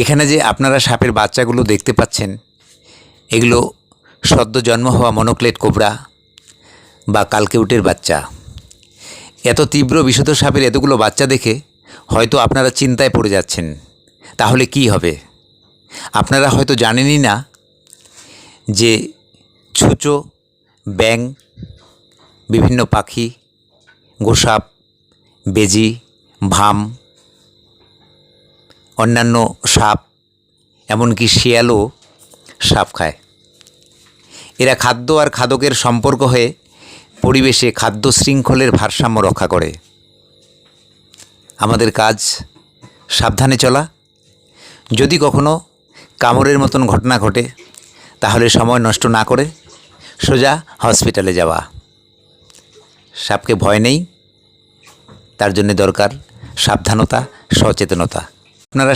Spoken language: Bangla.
এখানে যে আপনারা সাপের বাচ্চাগুলো দেখতে পাচ্ছেন, এগুলো সদ্য জন্ম হওয়া মনোক্লেট কোবরা বা কালকেউটের বাচ্চা। এত তীব্র বিষধর সাপের এতগুলো বাচ্চা দেখে হয়তো আপনারা চিন্তায় পড়ে যাচ্ছেন, তাহলে কি হবে? আপনারা হয়তো জানেনই না যে ছুঁচো, ব্যাঙ, বিভিন্ন পাখি, গোসাপ, বেজি, ভাম, অন্যান্য সাপ, এমনকি শিয়ালও সাপ খায়। এরা খাদ্য আর খাদকের সম্পর্ক হয়ে পরিবেশে খাদ্য শৃঙ্খলের ভারসাম্য রক্ষা করে। আমাদের কাজ সাবধানে চলা। যদি কখনো কামড়ের মতন ঘটনা ঘটে, তাহলে সময় নষ্ট না করে সোজা হসপিটালে যাওয়া। সাপকে ভয় নেই, তার জন্য দরকার সাবধানতা, সচেতনতা। আপনারা